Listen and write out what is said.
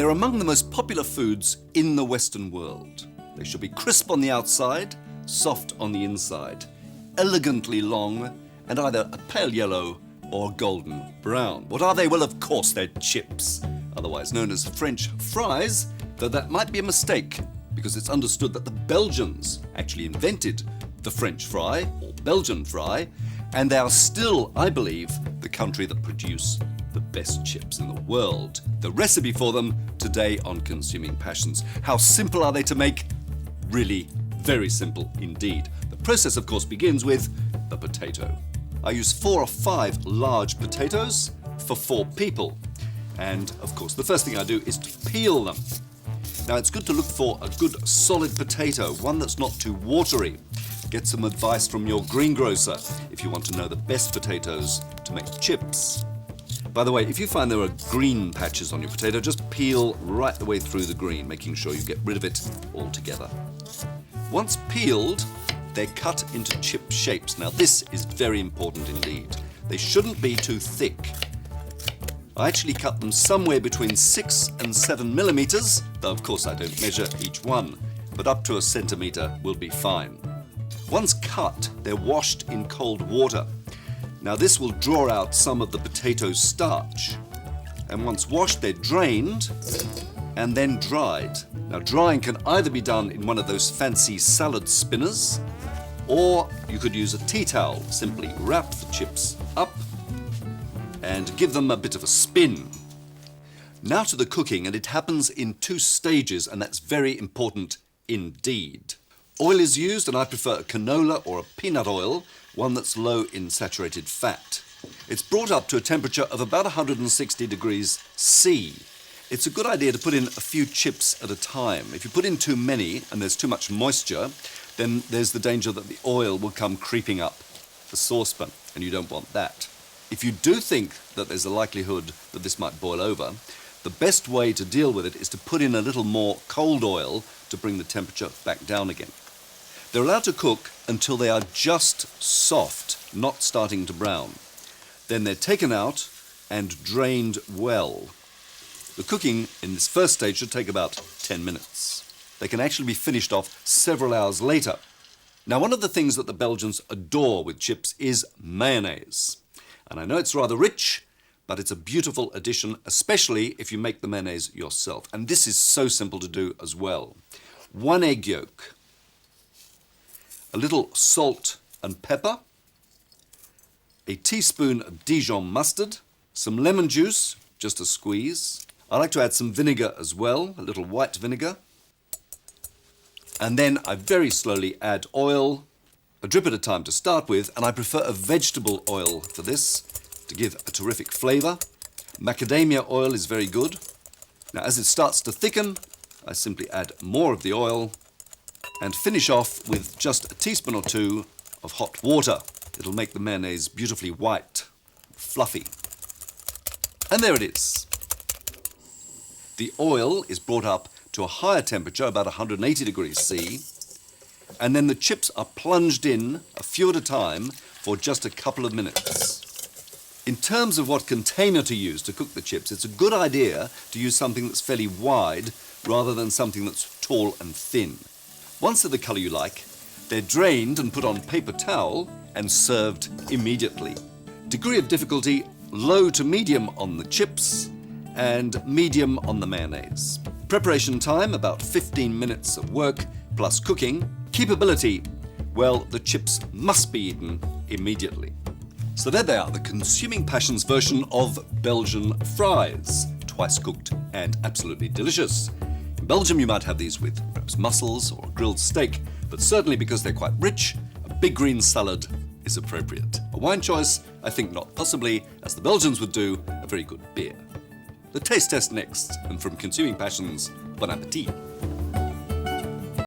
They're among the most popular foods in the Western world. They should be crisp on the outside, soft on the inside, elegantly long, and either a pale yellow or golden brown. What are they? Well, of course, they're chips, otherwise known as French fries, though that might be a mistake, because it's understood that the Belgians actually invented the French fry, or Belgian fry, and they are still, I believe, the country that produce the best chips in the world. The recipe for them today on Consuming Passions. How simple are they to make? Really, very simple indeed. The process, of course, begins with the potato. I use 4 or 5 large potatoes for 4 people. And, of course, the first thing I do is to peel them. Now, it's good to look for a good solid potato, one that's not too watery. Get some advice from your greengrocer if you want to know the best potatoes to make chips. By the way, if you find there are green patches on your potato, just peel right the way through the green, making sure you get rid of it altogether. Once peeled, they're cut into chip shapes. Now, this is very important indeed. They shouldn't be too thick. I actually cut them somewhere between 6 and 7 millimeters, though of course I don't measure each one, but up to a centimeter will be fine. Once cut, they're washed in cold water. Now, this will draw out some of the potato starch. And once washed, they're drained and then dried. Now, drying can either be done in one of those fancy salad spinners, or you could use a tea towel. Simply wrap the chips up and give them a bit of a spin. Now to the cooking, and it happens in 2 stages, and that's very important indeed. Oil is used, and I prefer a canola or a peanut oil, one that's low in saturated fat. It's brought up to a temperature of about 160 degrees C. It's a good idea to put in a few chips at a time. If you put in too many and there's too much moisture, then there's the danger that the oil will come creeping up the saucepan, and you don't want that. If you do think that there's a likelihood that this might boil over, the best way to deal with it is to put in a little more cold oil to bring the temperature back down again. They're allowed to cook until they are just soft, not starting to brown. Then they're taken out and drained well. The cooking in this first stage should take about 10 minutes. They can actually be finished off several hours later. Now, one of the things that the Belgians adore with chips is mayonnaise. And I know it's rather rich, but it's a beautiful addition, especially if you make the mayonnaise yourself. And this is so simple to do as well. 1 egg yolk, a little salt and pepper, a teaspoon of Dijon mustard, some lemon juice, just a squeeze. I like to add some vinegar as well, a little white vinegar. And then I very slowly add oil, a drip at a time to start with, and I prefer a vegetable oil for this to give a terrific flavour. Macadamia oil is very good. Now, as it starts to thicken, I simply add more of the oil and finish off with just a teaspoon or 2 of hot water. It'll make the mayonnaise beautifully white, fluffy. And there it is. The oil is brought up to a higher temperature, about 180 degrees C, and then the chips are plunged in, a few at a time, for just a couple of minutes. In terms of what container to use to cook the chips, it's a good idea to use something that's fairly wide rather than something that's tall and thin. Once they're the colour you like, they're drained and put on paper towel and served immediately. Degree of difficulty, low to medium on the chips and medium on the mayonnaise. Preparation time, about 15 minutes of work plus cooking. Keepability, well, the chips must be eaten immediately. So there they are, the Consuming Passions version of Belgian fries. Twice cooked and absolutely delicious. In Belgium, you might have these with perhaps mussels or a grilled steak, but certainly because they're quite rich, a big green salad is appropriate. A wine choice, I think not. Possibly, as the Belgians would do, a very good beer. The taste test next, and from Consuming Passions, bon appétit.